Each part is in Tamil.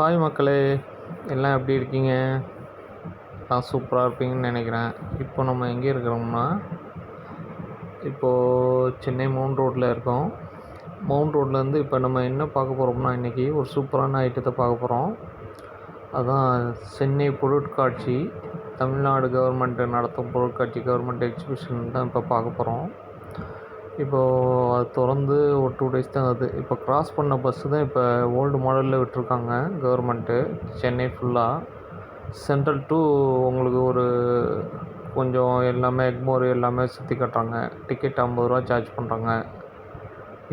ஹாய் மக்களே, எல்லாம் எப்படி இருக்கீங்க? நான் சூப்பராக இருப்பீங்கன்னு நினைக்கிறேன். இப்போ நம்ம எங்கே இருக்கிறோம்னா, இப்போது சென்னை மவுண்ட் ரோட்டில் இருக்கோம். மவுண்ட் ரோட்லேருந்து இப்போ நம்ம என்ன பார்க்க போகிறோம்னா, இன்றைக்கி ஒரு சூப்பரான ஐட்டத்தை பார்க்க போகிறோம். அதுதான் சென்னை பொருட்காட்சி. தமிழ்நாடு கவர்மெண்ட்டு நடத்தும் பொருட்காட்சி, கவர்மெண்ட் எக்ஸிபிஷன் தான் இப்போ பார்க்க போகிறோம். இப்போது அது திறந்து ஒரு 2 டேஸ் தான் ஆகுது. இப்போ க்ராஸ் பண்ண பஸ்ஸு தான் இப்போ ஓல்டு மாடலில் விட்டிருக்காங்க கவர்மெண்ட்டு, சென்னை ஃபுல்லாக. சென்ட்ரல் டு உங்களுக்கு ஒரு கொஞ்சம் எல்லாமே எக்மோர் எல்லாமே சுற்றி காட்டுறாங்க. டிக்கெட் 50 ரூபா சார்ஜ் பண்ணுறாங்க.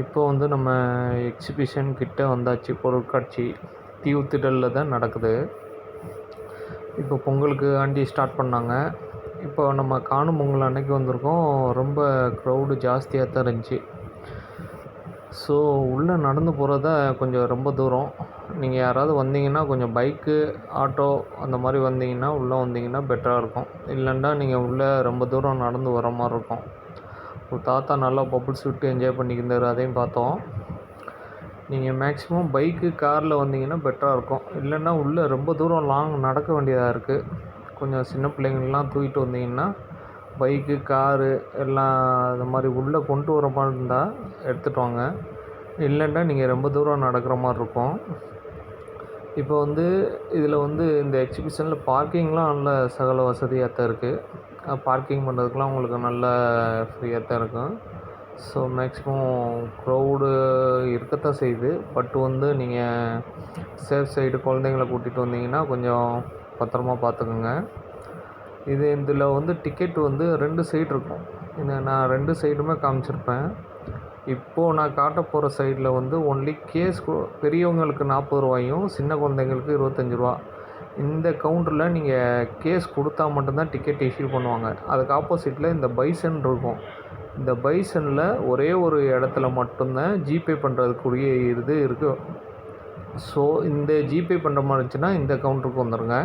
இப்போ வந்து நம்ம எக்ஸிபிஷன் கிட்ட வந்தாச்சு. பொருட்காட்சி தீவுத்திடலில் தான் நடக்குது. இப்போ பொங்கலுக்கு ஆண்டி ஸ்டார்ட் பண்ணாங்க. இப்போ நம்ம காணும் பொங்கல் அன்னைக்கு வந்திருக்கோம். ரொம்ப க்ரௌடு ஜாஸ்தியாக தான் இருந்துச்சு. ஸோ உள்ளே நடந்து போகிறத கொஞ்சம் ரொம்ப தூரம். நீங்கள் யாராவது வந்தீங்கன்னா கொஞ்சம் பைக்கு, ஆட்டோ அந்த மாதிரி வந்தீங்கன்னா உள்ளே வந்தீங்கன்னா பெட்டராக இருக்கும். இல்லைன்னா நீங்கள் உள்ளே ரொம்ப தூரம் நடந்து வர மாதிரி இருக்கும். ஒரு தாத்தா நல்லா பப்புள்ஸ் விட்டு என்ஜாய் பண்ணிக்கிருந்தார், அதையும் பார்த்தோம். நீங்கள் மேக்ஸிமம் பைக்கு, காரில் வந்தீங்கன்னா பெட்டராக இருக்கும். இல்லைன்னா உள்ளே ரொம்ப தூரம் லாங் நடக்க வேண்டியதாக இருக்குது. கொஞ்சம் சின்ன பிள்ளைங்கள்லாம் தூக்கிட்டு வந்தீங்கன்னா பைக்கு, காரு எல்லாம் அது மாதிரி உள்ளே கொண்டு வர மாதிரி இருந்தால் எடுத்துகிட்டு வாங்க. இல்லைன்னா நீங்கள் ரொம்ப தூரம் நடக்கிற மாதிரி இருக்கும். இப்போ வந்து இதில் வந்து இந்த எக்ஸிபிஷனில் பார்க்கிங்லாம் நல்ல சகல வசதியாக தான் இருக்குது. பார்க்கிங் பண்ணுறதுக்கெலாம் உங்களுக்கு நல்ல ஃப்ரீயாக தான் இருக்கும். ஸோ மேக்ஸிமம் க்ரௌடு இருக்கத்தான் செய்யுது. பட் வந்து நீங்கள் சேஃப் சைடு குழந்தைங்கள கூட்டிகிட்டு வந்தீங்கன்னா கொஞ்சம் பத்திரமா பார்த்துக்குங்க. இதில் வந்து டிக்கெட் வந்து 2 சைடு இருக்கும். நான் 2 சைடுமே காமிச்சிருப்பேன். இப்போது நான் காட்ட போகிற சைடில் வந்து ஒன்லி கேஸ் பெரியவங்களுக்கு 40 ரூபாயும், சின்ன குழந்தைங்களுக்கு 25 ரூபா. இந்த கவுண்டரில் நீங்கள் கேஸ் கொடுத்தா மட்டும்தான் டிக்கெட் இஷ்யூ பண்ணுவாங்க. அதுக்கு ஆப்போசிட்டில் இந்த பைசன் இருக்கும். இந்த பைசனில் ஒரே ஒரு இடத்துல மட்டும்தான் ஜிபே பண்ணுறதுக்குரிய இது இருக்குது. ஸோ இந்த ஜிபே பண்ணுற மாதிரி இருந்துச்சுன்னா இந்த கவுண்டருக்கு வந்துடுங்க.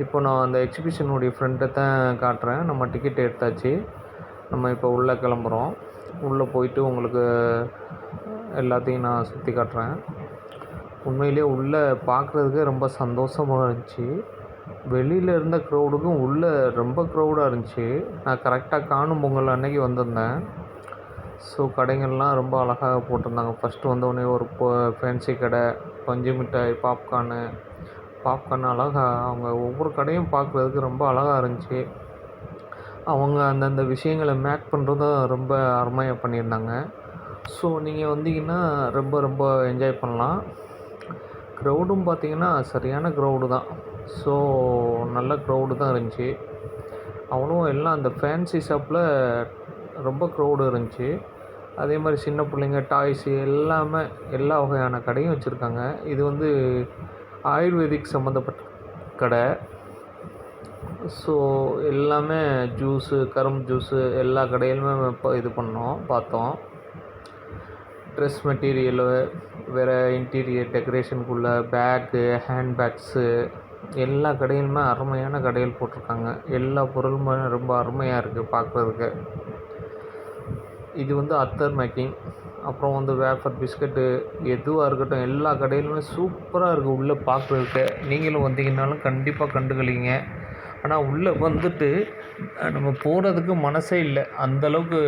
இப்போ நான் அந்த எக்ஸிபிஷனுடைய ஃப்ரெண்டை தான் காட்டுறேன். நம்ம டிக்கெட் எடுத்தாச்சு. நம்ம இப்போ உள்ளே கிளம்புறோம். உள்ளே போயிட்டு உங்களுக்கு எல்லாத்தையும் நான் சுற்றி காட்டுறேன். உண்மையிலே உள்ளே பார்க்குறதுக்கே ரொம்ப சந்தோஷமாக இருந்துச்சு. வெளியில் இருந்த க்ரௌடுக்கும் உள்ளே ரொம்ப க்ரௌடாக இருந்துச்சு. நான் கரெக்டாக காணும் பொங்கல் அன்னைக்கு வந்திருந்தேன். ஸோ கடைகள்லாம் ரொம்ப அழகாக போட்டிருந்தாங்க. ஃபஸ்ட்டு வந்தோடனே ஒரு ஃபேன்சி கடை, பஞ்சு மிட்டாய், பாப்கார்ன் அழகாக அவங்க ஒவ்வொரு கடையும் பார்க்குறதுக்கு ரொம்ப அழகாக இருந்துச்சு. அவங்க அந்தந்த விஷயங்களை மேக் பண்ணுறதும் ரொம்ப அருமையாக பண்ணியிருந்தாங்க. ஸோ நீங்கள் வந்தீங்கன்னா ரொம்ப என்ஜாய் பண்ணலாம். க்ரௌடும் பார்த்திங்கன்னா சரியான க்ரௌடு தான். ஸோ நல்ல க்ரௌடு தான் இருந்துச்சு. அவ்வளோ எல்லாம் அந்த ஃபேன்சி ஷாப்பில் ரொம்ப க்ரௌடு இருந்துச்சு. அதே மாதிரி சின்ன பிள்ளைங்க டாய்ஸு எல்லாமே எல்லா வகையான கடையும் வச்சுருக்காங்க. இது வந்து ஆயுர்வேதிக் சம்மந்தப்பட்ட கடை. ஸோ எல்லாமே ஜூஸு, கரும்பு ஜூஸு எல்லா கடையிலுமே இப்போ இது பார்த்தோம். ட்ரெஸ் மெட்டீரியலு, வேறு இன்டீரியர் டெக்கரேஷனுக்குள்ள பேக்கு, ஹேண்ட் பேக்ஸு எல்லா கடையிலுமே அருமையான கடைகள் போட்டிருக்காங்க. எல்லா பொருளுமே ரொம்ப அருமையாக இருக்குது பார்க்குறதுக்கு. இது வந்து அத்தர் மேக்கிங், அப்புறம் வந்து வேஃபர், பிஸ்கட்டு எதுவாக இருக்கட்டும் எல்லா கடையிலுமே சூப்பராக இருக்குது உள்ளே பார்க்குறதுக்கு. நீங்களும் வந்தீங்கன்னாலும் கண்டிப்பாக கண்டுகளிங்க. ஆனால் உள்ளே வந்துட்டு நம்ம போகிறதுக்கு மனசே இல்லை. அந்தளவுக்கு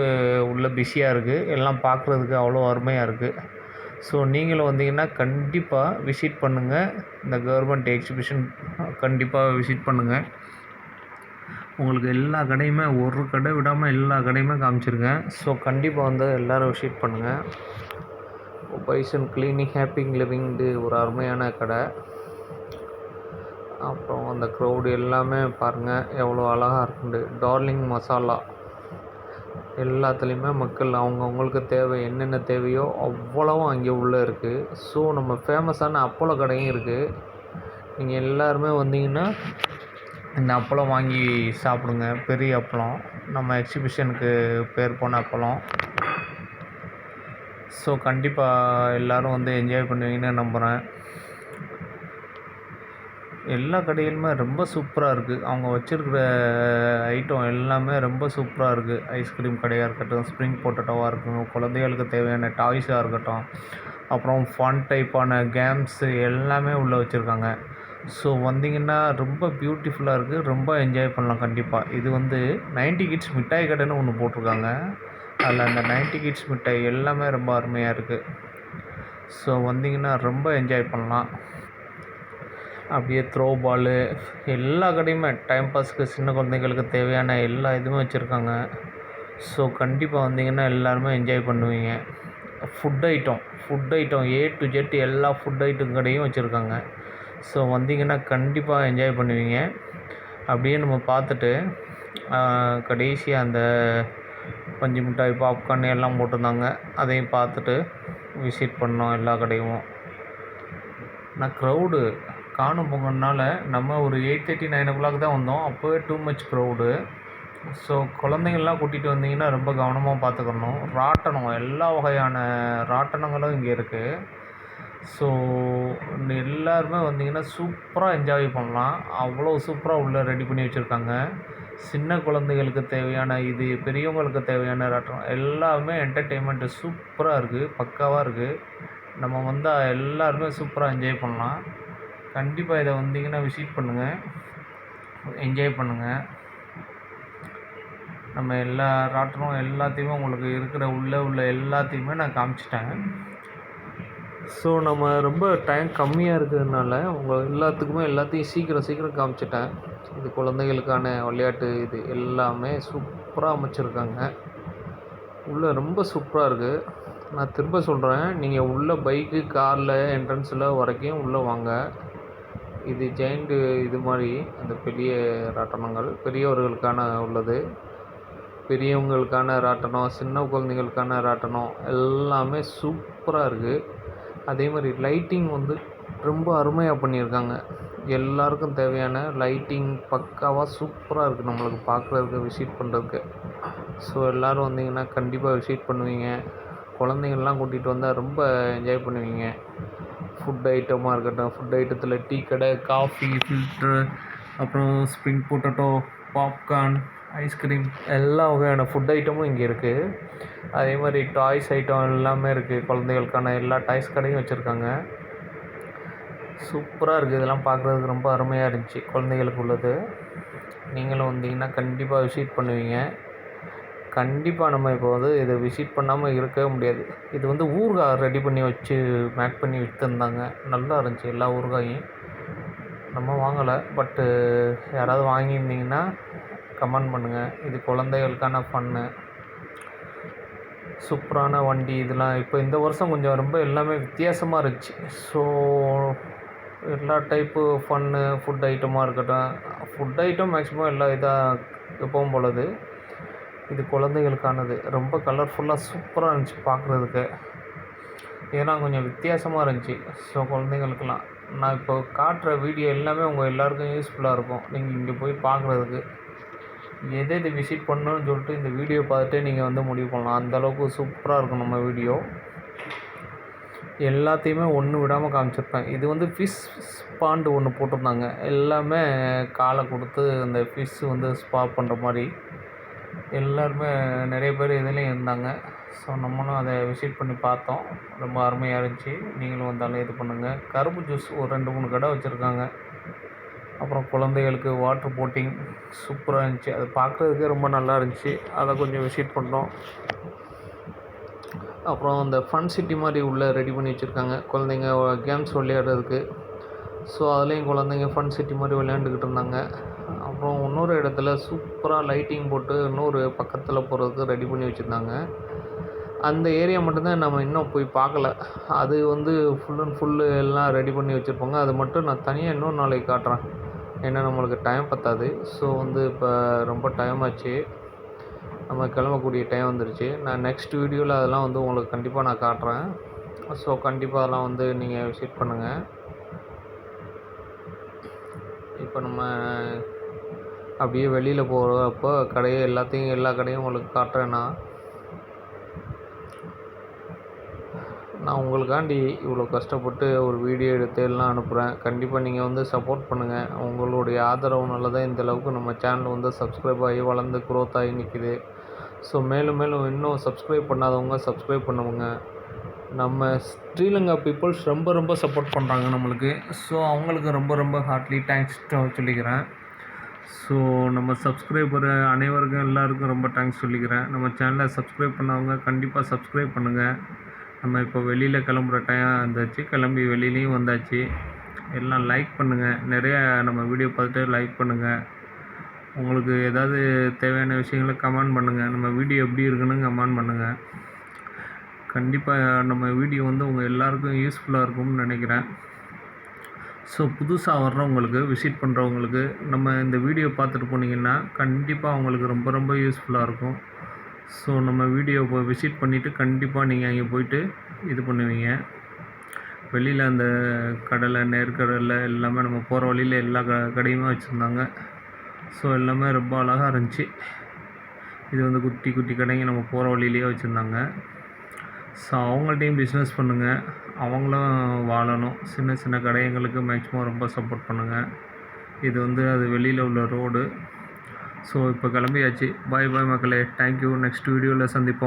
உள்ளே பிஸியாக இருக்குது. எல்லாம் பார்க்குறதுக்கு அவ்வளோ அருமையாக இருக்குது. ஸோ நீங்களும் வந்தீங்கன்னா கண்டிப்பாக விசிட் பண்ணுங்கள். இந்த கவர்மெண்ட் எக்ஸிபிஷன் கண்டிப்பாக விசிட் பண்ணுங்கள். உங்களுக்கு எல்லா கடையுமே ஒரு கடை விடாமல் எல்லா கடையுமே காமிச்சிருக்கேன். ஸோ கண்டிப்பாக வந்து எல்லோரும் விசிட் பண்ணுங்கள். பைசன் கிளீனிங் ஹேப்பிங் லிவிங்கு ஒரு அருமையான கடை. அப்புறம் அந்த க்ரௌடு எல்லாமே பாருங்கள் எவ்வளோ அழகாக இருக்குண்டு. டார்லிங் மசாலா எல்லாத்துலேயுமே மக்கள் அவங்கவுங்களுக்கு தேவை என்னென்ன தேவையோ அவ்வளவும் அங்கே உள்ளே இருக்குது. ஸோ நம்ம ஃபேமஸான அப்பளம் கடையும் இருக்குது. நீங்கள் எல்லாருமே வந்தீங்கன்னா இந்த அப்பளம் வாங்கி சாப்பிடுங்க. பெரிய அப்பளம், நம்ம எக்ஸிபிஷனுக்கு பேர் போன அப்பளம். ஸோ கண்டிப்பாக எல்லோரும் வந்து என்ஜாய் பண்ணுவீங்கன்னு நம்புகிறேன். எல்லா கடையிலுமே ரொம்ப சூப்பராக இருக்குது. அவங்க வச்சுருக்கிற ஐட்டம் எல்லாமே ரொம்ப சூப்பராக இருக்குது. ஐஸ்கிரீம் கடையாக இருக்கட்டும், ஸ்ப்ரிங் பொட்டேட்டோவாக இருக்கட்டும், குழந்தைகளுக்கு தேவையான டாய்ஸாக இருக்கட்டும், அப்புறம் ஃபன் டைப்பான கேம்ஸு எல்லாமே உள்ளே வச்சுருக்காங்க. ஸோ வந்தீங்கன்னா ரொம்ப பியூட்டிஃபுல்லாக இருக்குது. ரொம்ப என்ஜாய் பண்ணலாம் கண்டிப்பாக. இது வந்து 90 கிட்ஸ் மிட்டாய் கடைன்னு ஒன்று போட்டிருக்காங்க. அதில் அந்த 90 கிட்ஸ் மிட்டாய் எல்லாமே ரொம்ப அருமையாக இருக்குது. ஸோ வந்தீங்கன்னா ரொம்ப என்ஜாய் பண்ணலாம். அப்படியே த்ரோ பாலு எல்லா கடையுமே டைம் பாஸ்க்கு சின்ன குழந்தைங்களுக்கு தேவையான எல்லா இதுவும் வச்சுருக்காங்க. ஸோ கண்டிப்பாக வந்தீங்கன்னா எல்லாருமே என்ஜாய் பண்ணுவீங்க. Food item A to Z எல்லா ஃபுட் ஐட்டம் கடையும் வச்சுருக்காங்க. ஸோ வந்தீங்கன்னா கண்டிப்பாக என்ஜாய் பண்ணுவீங்க. அப்படியே நம்ம பார்த்துட்டு கடைசியாக அந்த பஞ்சு மிட்டாய், பாப்கார்ன் எல்லாம் போட்டிருந்தாங்க. அதையும் பார்த்துட்டு விசிட் பண்ணோம் எல்லா கடையும். நான் க்ரௌடு காணும் பொங்கல்னால நம்ம ஒரு 8:30 9 o'clock தான் வந்தோம். அப்போவே டூ மச் க்ரௌடு. ஸோ குழந்தைங்கள்லாம் கூட்டிகிட்டு வந்தீங்கன்னா ரொம்ப கவனமாக பார்த்துக்கணும். ராட்டனம் எல்லா வகையான ராட்டனங்களும் இங்கே இருக்குது. ஸோ எல்லாருமே வந்தீங்கன்னா சூப்பராக என்ஜாய் பண்ணலாம். அவ்வளோ சூப்பராக உள்ளே ரெடி பண்ணி வச்சுருக்காங்க. சின்ன குழந்தைகளுக்கு தேவையான இது, பெரியவங்களுக்கு தேவையான ராட்டனம் எல்லாமே என்டர்டெயின்மெண்ட்டு சூப்பராக இருக்குது, பக்காவாக இருக்குது. நம்ம வந்தால் எல்லாருமே சூப்பராக என்ஜாய் பண்ணலாம். கண்டிப்பாக இதை வந்தீங்கன்னா விசிட் பண்ணுங்கள், என்ஜாய் பண்ணுங்கள். நம்ம எல்லா ராட்டனம் எல்லாத்தையுமே உங்களுக்கு இருக்கிற உள்ள எல்லாத்தையுமே நான் காமிச்சிட்டேன். ஸோ நம்ம ரொம்ப டைம் கம்மியாக இருக்கிறதுனால உங்கள் எல்லாத்தையும் சீக்கிரம் காமிச்சிட்டேன். இது குழந்தைகளுக்கான விளையாட்டு இது எல்லாமே சூப்பராக அமைச்சிருக்காங்க. உள்ளே ரொம்ப சூப்பராக இருக்குது. நான் திரும்ப சொல்கிறேன், நீங்கள் உள்ளே பைக்கு காரில் என்ட்ரன்ஸில் வரைக்கும் உள்ளே வாங்க. இது ஜெயிண்ட்டு இது மாதிரி அந்த பெரிய ராட்டனங்கள் பெரியவர்களுக்கான உள்ளது, பெரியவங்களுக்கான ராட்டனம், சின்ன குழந்தைங்களுக்கான ராட்டனம் எல்லாமே சூப்பராக இருக்குது. அதே மாதிரி லைட்டிங் வந்து ரொம்ப அருமையாக பண்ணியிருக்காங்க. எல்லாருக்கும் தேவையான லைட்டிங் பக்காவாக சூப்பராக இருக்குது நம்மளுக்கு பார்க்குறதுக்கு, விசிட் பண்ணுறதுக்கு. ஸோ எல்லோரும் வந்தீங்கன்னா கண்டிப்பாக விசிட் பண்ணுவீங்க. குழந்தைங்கள்லாம் கூட்டிகிட்டு வந்தால் ரொம்ப என்ஜாய் பண்ணுவீங்க. ஃபுட் ஐட்டமாக இருக்கட்டும், ஃபுட் ஐட்டத்தில் டீ கடை, காஃபி, ஃபில்ட்ரு, அப்புறம் ஸ்ப்ரிங் பொட்டேட்டோ, பாப்கார்ன், ஐஸ்கிரீம் எல்லா வகையான ஃபுட் ஐட்டமும் இங்கே இருக்குது. அதே மாதிரி டாய்ஸ் ஐட்டம் எல்லாமே இருக்குது. குழந்தைகளுக்கான எல்லா டாய்ஸ் கடையும் வச்சுருக்காங்க. சூப்பராக இருக்குது. இதெல்லாம் பார்க்குறதுக்கு ரொம்ப அருமையாக இருந்துச்சு குழந்தைகளுக்கு உள்ளது. நீங்களும் வந்தீங்கன்னா கண்டிப்பாக விசிட் பண்ணுவீங்க. கண்டிப்பாக நம்ம இப்போ வந்து இதை விசிட் பண்ணாமல் இருக்கவே முடியாது. இது வந்து ஊறுகாய் ரெடி பண்ணி வச்சு மேக் பண்ணி விற்றுருந்தாங்க. நல்லா இருந்துச்சு எல்லா ஊறுகாயும். நம்ம வாங்கலை, பட்டு யாராவது வாங்கியிருந்தீங்கன்னா கமெண்ட் பண்ணுங்கள். இது குழந்தைகளுக்கான ஃபன்னு, சூப்பரான வண்டி இதெல்லாம். இப்போ இந்த வருஷம் கொஞ்சம் ரொம்ப எல்லாமே வித்தியாசமாக இருந்துச்சு. ஸோ எல்லா டைப்பு ஃபன்னு, ஃபுட் ஐட்டமாக இருக்கட்டும், ஃபுட் ஐட்டம் மேக்ஸிமம் எல்லா இதாக எப்பவும் போலது. இது குழந்தைகளுக்கானது. ரொம்ப கலர்ஃபுல்லாக சூப்பராக இருந்துச்சு பார்க்குறதுக்கு. இதெல்லாம் கொஞ்சம் வித்தியாசமாக இருந்துச்சு. ஸோ குழந்தைங்களுக்கெல்லாம் நான் இப்போ காட்டுற வீடியோ எல்லாமே உங்கள் எல்லாேருக்கும் யூஸ்ஃபுல்லாக இருக்கும். நீங்கள் இங்கே போய் பார்க்குறதுக்கு எது விசிட் பண்ணணும்னு சொல்லிட்டு இந்த வீடியோ பார்த்துட்டே நீங்கள் வந்து முடிவு பண்ணலாம். அந்தளவுக்கு சூப்பராக இருக்கும் நம்ம வீடியோ. எல்லாத்தையுமே ஒன்று விடாமல் காமிச்சிருப்பேன். இது வந்து ஃபிஷ் பாண்டு ஒன்று போட்டிருந்தாங்க. எல்லாமே காலை கொடுத்து அந்த ஃபிஷ் வந்து ஸ்பா பண்ணுற மாதிரி எல்லாருமே நிறைய பேர் இதுலேயும் இருந்தாங்க. ஸோ நம்மளும் அதை விசிட் பண்ணி பார்த்தோம். ரொம்ப அருமையாக இருந்துச்சு. நீங்களும் வந்தாலும் இது பண்ணுங்கள். கரும்பு ஜூஸ் ஒரு 2 3 கடை வச்சுருக்காங்க. அப்புறம் குழந்தைகளுக்கு வாட்டர் போட்டிங் சூப்பராக இருந்துச்சு. அது பார்க்குறதுக்கே ரொம்ப நல்லா இருந்துச்சு. அதை கொஞ்சம் விசிட் பண்ணோம். அப்புறம் அந்த ஃபன் சிட்டி மாதிரி உள்ளே ரெடி பண்ணி வச்சுருக்காங்க குழந்தைங்க கேம்ஸ் விளையாடுறதுக்கு. ஸோ அதுலேயும் குழந்தைங்க ஃபன் சிட்டி மாதிரி விளையாண்டுக்கிட்டு இருந்தாங்க. அப்புறம் இன்னொரு இடத்துல சூப்பராக லைட்டிங் போட்டு இன்னொரு பக்கத்தில் போகிறதுக்கு ரெடி பண்ணி வச்சுருந்தாங்க. அந்த ஏரியா மட்டும்தான் நம்ம இன்னும் போய் பார்க்கல. அது வந்து ஃபுல் அண்ட் ஃபுல்லு எல்லாம் ரெடி பண்ணி வச்சுருப்பாங்க. அது மட்டும் நான் தனியாக இன்னொரு நாளைக்கு காட்டுறேன். ஏன்னா நம்மளுக்கு டைம் பத்தாது. ஸோ வந்து இப்போ ரொம்ப டைம் ஆச்சு, நம்ம கிளம்பக்கூடிய டைம் வந்துருச்சு. நான் நெக்ஸ்ட் வீடியோவில் அதெல்லாம் வந்து உங்களுக்கு கண்டிப்பாக நான் காட்டுறேன். ஸோ கண்டிப்பாக அதெல்லாம் வந்து நீங்கள் விசிட் பண்ணுங்கள். இப்போ நம்ம அப்படியே வெளியில் போகிறப்போ எல்லா கடையும் உங்களுக்கு காட்டுறேன்னா, நான் உங்களுக்காண்டி இவ்வளோ கஷ்டப்பட்டு ஒரு வீடியோ எடுத்து எல்லாம் அனுப்புகிறேன். கண்டிப்பாக நீங்கள் வந்து சப்போர்ட் பண்ணுங்கள். உங்களுடைய ஆதரவுனால தான் இந்தளவுக்கு நம்ம சேனல் வந்து சப்ஸ்கிரைப் ஆகி வளர்ந்து க்ரோத் ஆகி நிற்கிது. ஸோ மேலும் இன்னும் சப்ஸ்கிரைப் பண்ணாதவங்க சப்ஸ்கிரைப் பண்ணுங்க. நம்ம ஸ்ரீலங்கா பீப்புள்ஸ் ரொம்ப சப்போர்ட் பண்ணுறாங்க நம்மளுக்கு. ஸோ அவங்களுக்கு ரொம்ப ஹார்ட்லி தேங்க்ஸ் சொல்லிக்கிறேன். ஸோ நம்ம சப்ஸ்கிரைபர் அனைவருக்கும் எல்லாருக்கும் ரொம்ப தேங்க்ஸ் சொல்லிக்கிறேன். நம்ம சேனலை சப்ஸ்கிரைப் பண்ணவங்க கண்டிப்பாக சப்ஸ்கிரைப் பண்ணுங்கள். நம்ம இப்போ வெளியில் கிளம்புற டைம் வந்தாச்சு, கிளம்பி வெளியிலையும் வந்தாச்சு. எல்லாம் லைக் பண்ணுங்கள், நிறைய நம்ம வீடியோ பார்த்துட்டு லைக் பண்ணுங்கள். உங்களுக்கு ஏதாவது தேவையான விஷயங்களை கமெண்ட் பண்ணுங்கள். நம்ம வீடியோ எப்படி இருக்குன்னு கமெண்ட் பண்ணுங்கள். கண்டிப்பாக நம்ம வீடியோ வந்து உங்கள் எல்லாருக்கும் யூஸ்ஃபுல்லாக இருக்கும்னு நினைக்கிறேன். ஸோ புதுசாக வர்றவங்களுக்கு, விசிட் பண்ணுறவங்களுக்கு நம்ம இந்த வீடியோ பார்த்துட்டு போனீங்கன்னா கண்டிப்பாக அவங்களுக்கு ரொம்ப யூஸ்ஃபுல்லாக இருக்கும். ஸோ நம்ம வீடியோவை விசிட் பண்ணிவிட்டு கண்டிப்பாக நீங்கள் அங்கே போய்ட்டு இது பண்ணுவீங்க. வெளியில் அந்த கடலை, நேர்கடலை எல்லாமே நம்ம போகிற வழியில் எல்லா கடையுமே வச்சுருந்தாங்க. ஸோ எல்லாமே ரொம்ப அழகாக இருந்துச்சு. இது வந்து குட்டி கடைங்க நம்ம போகிற வழியிலேயே வச்சுருந்தாங்க. ஸோ அவங்கள்ட்டையும் பிஸ்னஸ் பண்ணுங்கள், அவங்களும் வாழணும். சின்ன கடைங்களுக்கு மேக்ஸிமம் ரொம்ப சப்போர்ட் பண்ணுங்கள். இது வந்து அது வெளியில் உள்ள ரோடு. ஸோ இப்போ கிளம்பியாச்சு. பாய் மக்களே, தேங்க்யூ. நெக்ஸ்ட் வீடியோவில் சந்திப்போம்.